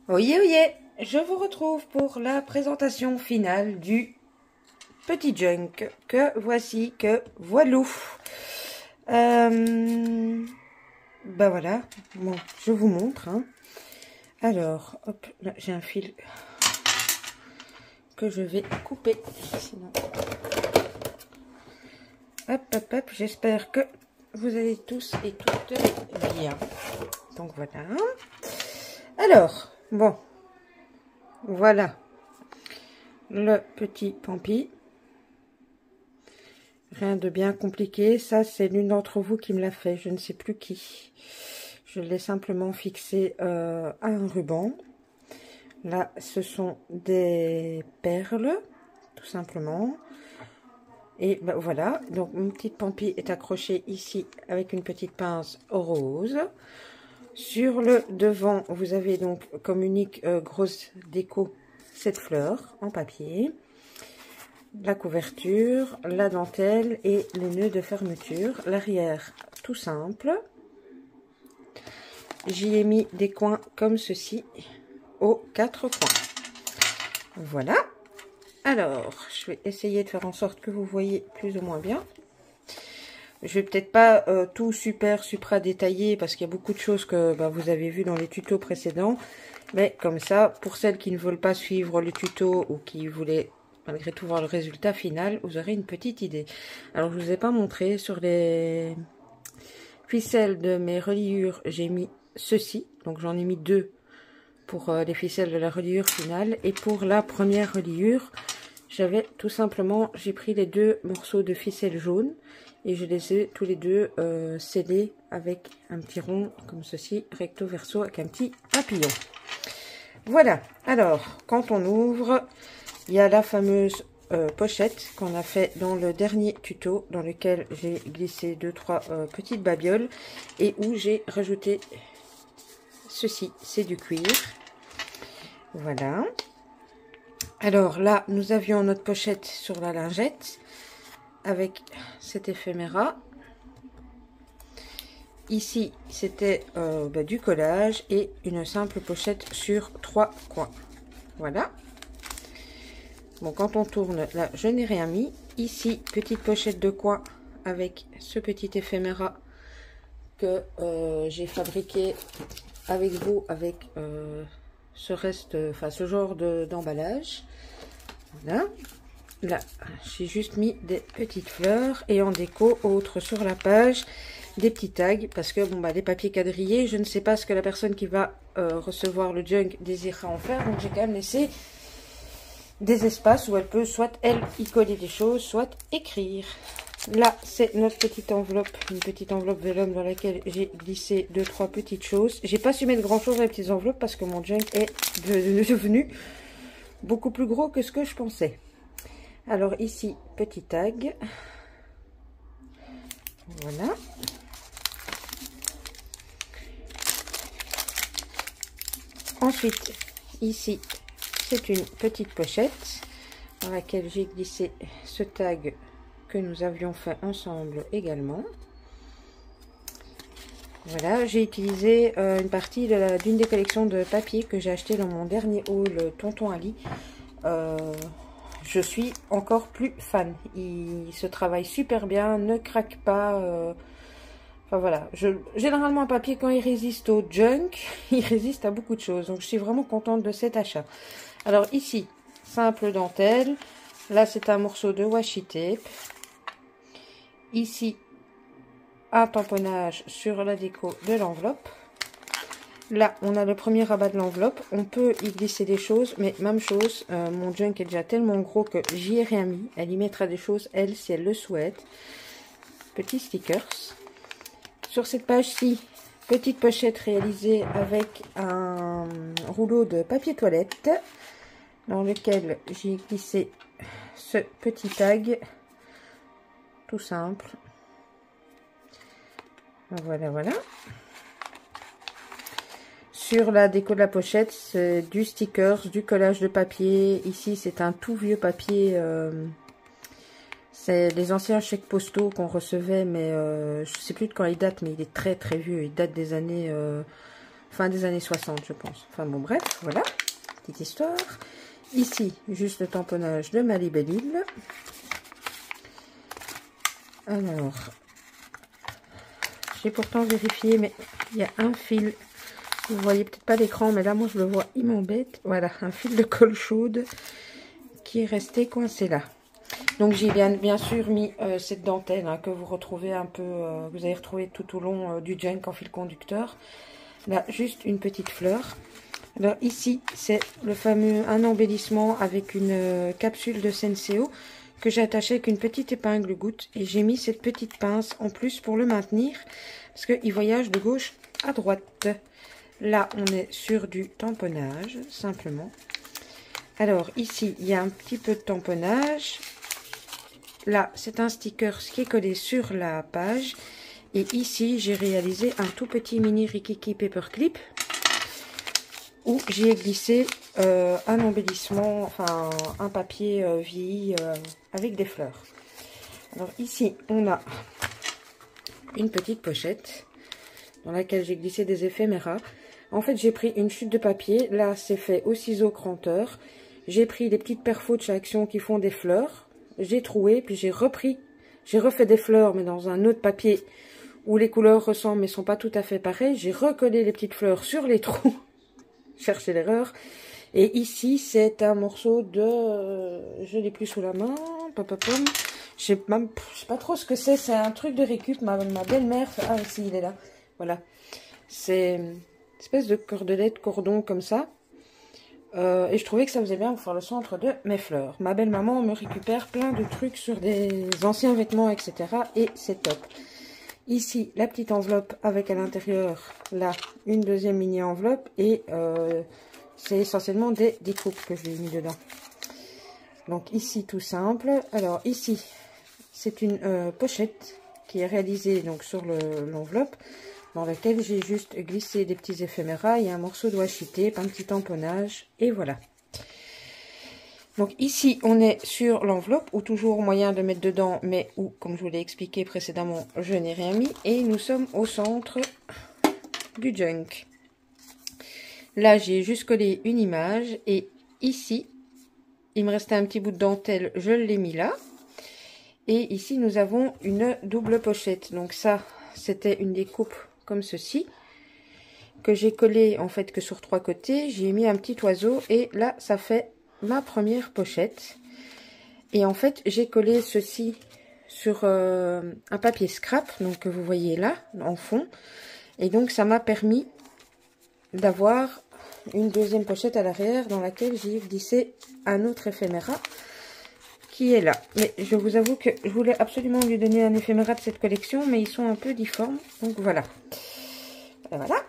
Oyez, oyez, je vous retrouve pour la présentation finale du petit junk que voici, que voilou. Ben voilà, bon, je vous montre. Hein. Alors, hop, là j'ai un fil que je vais couper. Sinon... Hop, hop, hop, j'espère que vous allez tous et toutes bien. Donc voilà. Alors, bon, voilà le petit Pampi. Rien de bien compliqué. Ça, c'est l'une d'entre vous qui me l'a fait. Je ne sais plus qui. Je l'ai simplement fixé à un ruban. Là, ce sont des perles, tout simplement. Et ben, voilà. Donc, mon petit Pampi est accroché ici avec une petite pince rose. Sur le devant, vous avez donc comme unique grosse déco cette fleur en papier. La couverture, la dentelle et les nœuds de fermeture. L'arrière, tout simple. J'y ai mis des coins comme ceci aux 4 coins. Voilà. Alors, je vais essayer de faire en sorte que vous voyez plus ou moins bien. Je vais peut-être pas tout supra détaillé parce qu'il y a beaucoup de choses que vous avez vu dans les tutos précédents. Mais comme ça, pour celles qui ne veulent pas suivre le tuto ou qui voulaient malgré tout voir le résultat final, vous aurez une petite idée. Alors, je ne vous ai pas montré sur les ficelles de mes reliures, j'ai mis ceci. Donc, j'en ai mis 2 pour les ficelles de la reliure finale. Et pour la première reliure, j'avais tout simplement, j'ai pris les 2 morceaux de ficelle jaune et je les ai tous les 2 scellés avec un petit rond comme ceci, recto verso avec un petit papillon. Voilà. Alors, quand on ouvre, il y a la fameuse pochette qu'on a fait dans le dernier tuto, dans lequel j'ai glissé 2-3 petites babioles et où j'ai rajouté ceci, c'est du cuir. Voilà. Alors là, nous avions notre pochette sur la lingette avec cet éphéméra. Ici, c'était du collage et une simple pochette sur 3 coins. Voilà. Bon, quand on tourne, là, je n'ai rien mis. Ici, petite pochette de coin avec ce petit éphéméra que j'ai fabriqué avec vous, avec ce reste, enfin ce genre d'emballage. Voilà. Là, j'ai juste mis des petites fleurs et en déco, autre sur la page, des petits tags parce que bon les papiers quadrillés, je ne sais pas ce que la personne qui va recevoir le junk désirera en faire, donc j'ai quand même laissé des espaces où elle peut soit elle y coller des choses, soit écrire. Là, c'est notre petite enveloppe, une petite enveloppe vélum dans laquelle j'ai glissé 2-3 petites choses. J'ai pas su mettre grand chose dans les petites enveloppes parce que mon junk est devenu beaucoup plus gros que ce que je pensais. Alors ici, petit tag. Voilà. Ensuite, ici, c'est une petite pochette dans laquelle j'ai glissé ce tag que nous avions fait ensemble également. Voilà, j'ai utilisé une partie d'une des collections de papier que j'ai acheté dans mon dernier haul Tonton Ali. Je suis encore plus fan. Il se travaille super bien, ne craque pas. Enfin voilà, généralement un papier quand il résiste au junk, il résiste à beaucoup de choses. Donc je suis vraiment contente de cet achat. Alors ici, simple dentelle. Là c'est un morceau de washi tape. Ici, un tamponnage sur la déco de l'enveloppe. Là, on a le premier rabat de l'enveloppe. On peut y glisser des choses, mais même chose, mon junk est déjà tellement gros que j'y ai rien mis. Elle y mettra des choses, elle, si elle le souhaite. Petits stickers. Sur cette page-ci, petite pochette réalisée avec un rouleau de papier toilette dans lequel j'ai glissé ce petit tag tout simple. Voilà, voilà. Sur la déco de la pochette, c'est du stickers, du collage de papier. Ici, c'est un tout vieux papier. C'est les anciens chèques postaux qu'on recevait, mais je sais plus de quand il date, mais il est très très vieux. Il date des années fin des années 60, je pense. Enfin bon, bref, voilà, petite histoire. Ici, juste le tamponnage de ma libellule. Alors, j'ai pourtant vérifié, mais il y a un fil. Vous voyez peut-être pas l'écran, mais là, moi, je le vois, il m'embête. Voilà, un fil de colle chaude qui est resté coincé là. Donc, j'ai bien sûr mis cette dentelle hein, que vous retrouvez un peu, vous avez retrouvé tout au long du junk en fil conducteur. Là, juste une petite fleur. Alors ici, c'est le fameux un embellissement avec une capsule de Senseo que j'ai attaché avec une petite épingle goutte. Et j'ai mis cette petite pince en plus pour le maintenir parce qu'il voyage de gauche à droite. Là, on est sur du tamponnage, simplement. Alors ici, il y a un petit peu de tamponnage. Là, c'est un sticker qui est collé sur la page. Et ici, j'ai réalisé un tout petit mini Rikiki Paperclip où j'ai glissé un embellissement, enfin un papier vieilli avec des fleurs. Alors ici, on a une petite pochette dans laquelle j'ai glissé des éphéméras. En fait, j'ai pris une chute de papier. Là, c'est fait au ciseau cranteur. J'ai pris des petites perfos de chez Action qui font des fleurs. J'ai troué, puis j'ai refait des fleurs, mais dans un autre papier où les couleurs ressemblent mais sont pas tout à fait pareilles. J'ai recollé les petites fleurs sur les trous. Chercher l'erreur. Et ici, c'est un morceau de... je l'ai plus sous la main. Je sais pas trop ce que c'est. C'est un truc de récup. Ma belle-mère... Ah, si, il est là. Voilà. C'est une espèce de cordelette, cordon comme ça. Et je trouvais que ça faisait bien pour faire le centre de mes fleurs. Ma belle-maman me récupère plein de trucs sur des anciens vêtements, etc. Et c'est top. Ici, la petite enveloppe avec à l'intérieur, là, une deuxième mini enveloppe. Et c'est essentiellement des découpes que je lui ai mis dedans. Donc ici, tout simple. Alors ici, c'est une pochette qui est réalisée donc sur l'enveloppe. Dans laquelle j'ai juste glissé des petits éphéméras. Il y a un morceau de washi tape, un petit tamponnage. Et voilà. Donc ici, on est sur l'enveloppe, où toujours moyen de mettre dedans, mais où, comme je vous l'ai expliqué précédemment, je n'ai rien mis. Et nous sommes au centre du junk. Là, j'ai juste collé une image. Et ici, il me restait un petit bout de dentelle, je l'ai mis là. Et ici, nous avons une double pochette. Donc ça, c'était une découpe comme ceci. Que j'ai collé en fait que sur 3 côtés. J'ai mis un petit oiseau. Et là, ça fait ma première pochette. Et en fait, j'ai collé ceci sur un papier scrap. Donc, que vous voyez là, en fond. Et donc, ça m'a permis d'avoir une deuxième pochette à l'arrière dans laquelle j'ai glissé un autre éphéméra qui est là. Mais je vous avoue que je voulais absolument lui donner un éphéméra de cette collection, mais ils sont un peu difformes. Donc voilà. Voilà.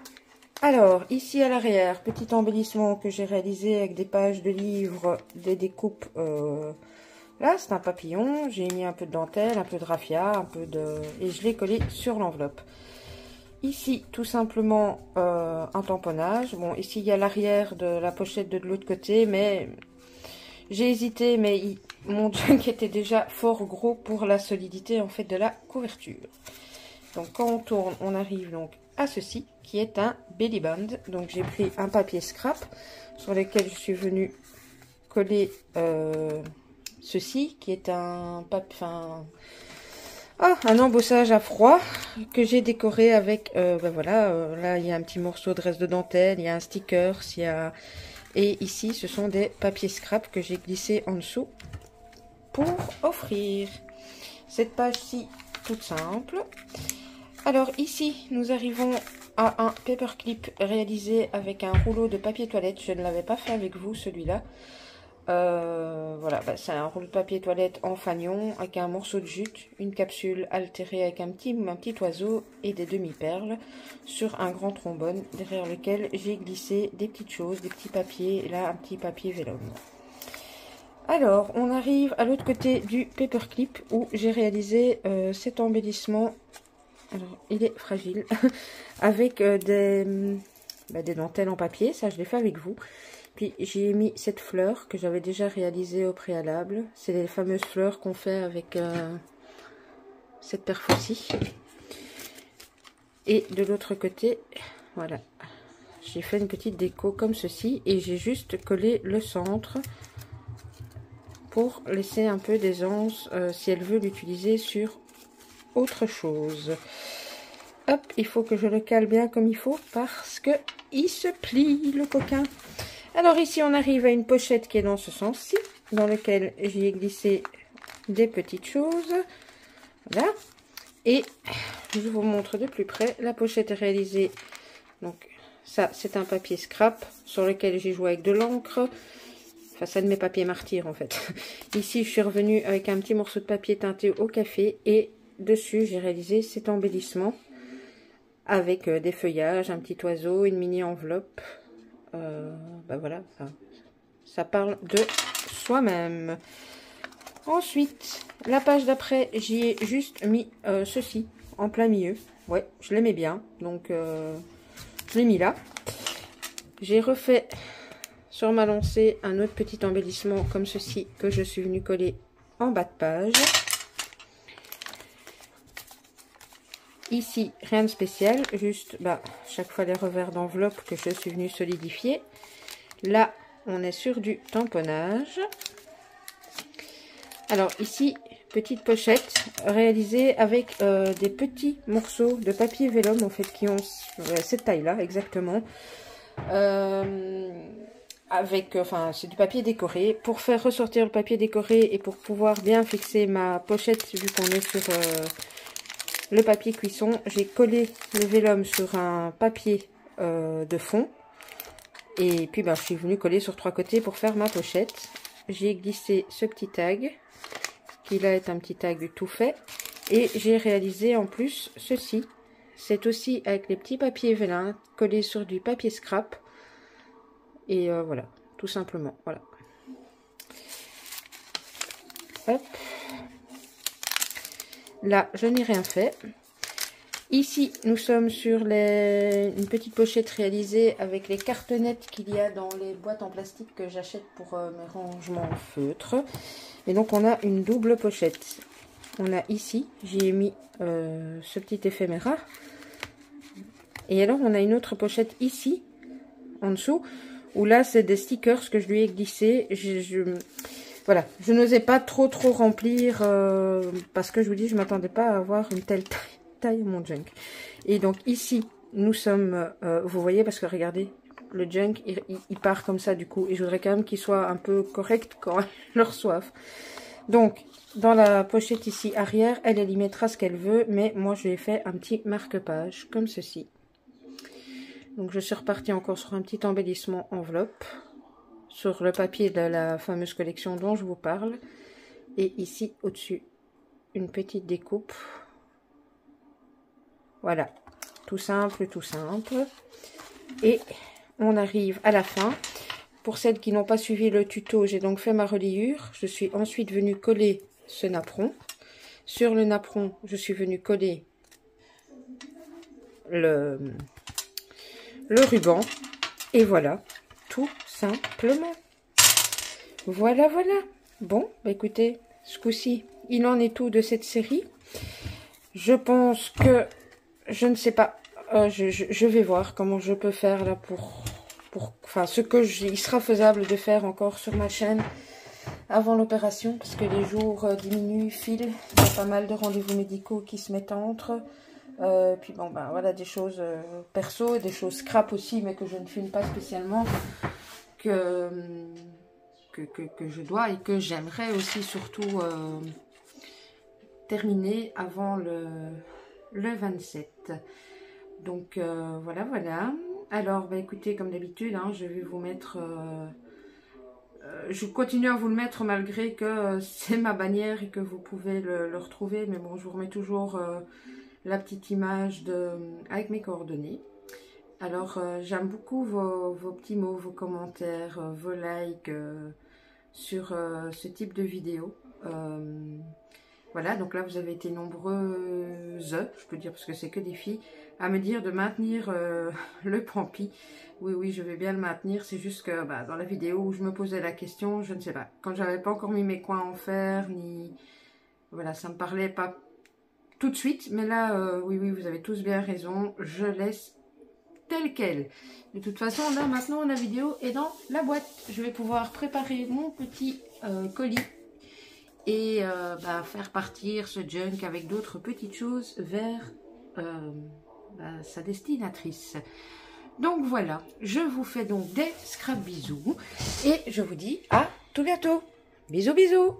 Alors, ici à l'arrière, petit embellissement que j'ai réalisé avec des pages de livres, des découpes. Là, c'est un papillon. J'ai mis un peu de dentelle, un peu de raffia, un peu de... et je l'ai collé sur l'enveloppe. Ici, tout simplement, un tamponnage. Bon, ici, il y a l'arrière de la pochette de l'autre côté, mais j'ai hésité, mais mon junk était déjà fort gros pour la solidité, en fait, de la couverture. Donc, quand on tourne, on arrive donc à ceci, qui est un belly band. Donc, j'ai pris un papier scrap, sur lequel je suis venue coller ceci, qui est un un embossage à froid que j'ai décoré avec, voilà, là il y a un petit morceau de reste de dentelle, il y a un sticker, et ici ce sont des papiers scrap que j'ai glissés en dessous pour offrir. Cette page-ci, toute simple. Alors ici, nous arrivons à un paperclip réalisé avec un rouleau de papier toilette. Je ne l'avais pas fait avec vous, celui-là. Voilà, c'est un rouleau de papier toilette en fanion avec un morceau de jute, une capsule altérée avec un petit oiseau et des demi-perles sur un grand trombone derrière lequel j'ai glissé des petites choses, des petits papiers, et là un petit papier vélum. Alors, on arrive à l'autre côté du paperclip où j'ai réalisé cet embellissement. Alors, il est fragile avec des dentelles en papier, ça je l'ai fait avec vous. Puis j'ai mis cette fleur que j'avais déjà réalisée au préalable. C'est les fameuses fleurs qu'on fait avec cette perfo-ci. Et de l'autre côté, voilà, j'ai fait une petite déco comme ceci et j'ai juste collé le centre pour laisser un peu d'aisance si elle veut l'utiliser sur autre chose. Hop, il faut que je le cale bien comme il faut parce que il se plie le coquin. Alors ici on arrive à une pochette qui est dans ce sens-ci, dans lequel j'y ai glissé des petites choses. Voilà. Et je vous montre de plus près. La pochette est réalisée. Donc ça c'est un papier scrap sur lequel j'ai joué avec de l'encre. Enfin ça de mes papiers martyrs en fait. Ici je suis revenue avec un petit morceau de papier teinté au café et dessus j'ai réalisé cet embellissement avec des feuillages, un petit oiseau, une mini enveloppe. Voilà, ça parle de soi-même. Ensuite, la page d'après, j'y ai juste mis ceci en plein milieu. Ouais, je l'aimais bien, donc je l'ai mis là. J'ai refait sur ma lancée un autre petit embellissement comme ceci que je suis venue coller en bas de page. Ici, rien de spécial, juste chaque fois les revers d'enveloppe que je suis venue solidifier. Là, on est sur du tamponnage. Alors ici, petite pochette réalisée avec des petits morceaux de papier vélum en fait qui ont cette taille-là exactement. C'est du papier décoré. Pour faire ressortir le papier décoré et pour pouvoir bien fixer ma pochette, vu qu'on est sur le papier cuisson, j'ai collé le vélum sur un papier de fond. Et puis je suis venue coller sur 3 côtés pour faire ma pochette. J'ai glissé ce petit tag, qui là est un petit tag tout fait. Et j'ai réalisé en plus ceci. C'est aussi avec les petits papiers vélin collés sur du papier scrap. Et voilà, tout simplement, voilà. Hop. Là, je n'ai rien fait. Ici, nous sommes sur une petite pochette réalisée avec les cartonnettes qu'il y a dans les boîtes en plastique que j'achète pour mes rangements feutres. Et donc, on a une double pochette. On a ici, j'y ai mis ce petit éphéméra. Et alors, on a une autre pochette ici, en dessous, où là, c'est des stickers que je lui ai glissés. Voilà, je n'osais pas trop remplir parce que je vous dis, je ne m'attendais pas à avoir une telle taille mon junk. Et donc ici, nous sommes, vous voyez, parce que regardez, le junk, il part comme ça du coup. Et je voudrais quand même qu'il soit un peu correct quand elle le reçoive. Donc, dans la pochette ici arrière, elle y mettra ce qu'elle veut, mais moi je lui ai fait un petit marque-page comme ceci. Donc je suis repartie encore sur un petit embellissement enveloppe sur le papier de la fameuse collection dont je vous parle. Et ici, au-dessus, une petite découpe. Voilà, tout simple, tout simple. Et on arrive à la fin. Pour celles qui n'ont pas suivi le tuto, j'ai donc fait ma reliure. Je suis ensuite venue coller ce napperon. Sur le napperon, je suis venue coller le ruban. Et voilà, tout simplement. Voilà. Bon, écoutez, ce coup-ci, il en est tout de cette série. Je pense que, je ne sais pas, je vais voir comment je peux faire là enfin, il sera faisable de faire encore sur ma chaîne avant l'opération, parce que les jours diminuent, filent, il y a pas mal de rendez-vous médicaux qui se mettent entre. Puis bon, voilà, des choses perso, des choses scrap aussi, mais que je ne filme pas spécialement, que je dois et que j'aimerais aussi surtout terminer avant le 27. Donc voilà. Alors écoutez, comme d'habitude, hein, je vais vous mettre je continue à vous le mettre malgré que c'est ma bannière et que vous pouvez le retrouver, mais bon, je vous remets toujours la petite image avec mes coordonnées. Alors j'aime beaucoup vos petits mots, vos commentaires, vos likes sur ce type de vidéo. Voilà, donc là vous avez été nombreuses, je peux dire parce que c'est que des filles, à me dire de maintenir le pampi. Oui, je vais bien le maintenir, c'est juste que dans la vidéo où je me posais la question, je ne sais pas, quand j'avais pas encore mis mes coins en fer, ni... Voilà, ça me parlait pas tout de suite, mais là, oui, vous avez tous bien raison, je laisse tel quel. De toute façon, là, maintenant, la vidéo est dans la boîte. Je vais pouvoir préparer mon petit colis et faire partir ce junk avec d'autres petites choses vers sa destinatrice. Donc voilà, je vous fais donc des scrap bisous et je vous dis à tout bientôt. Bisous bisous.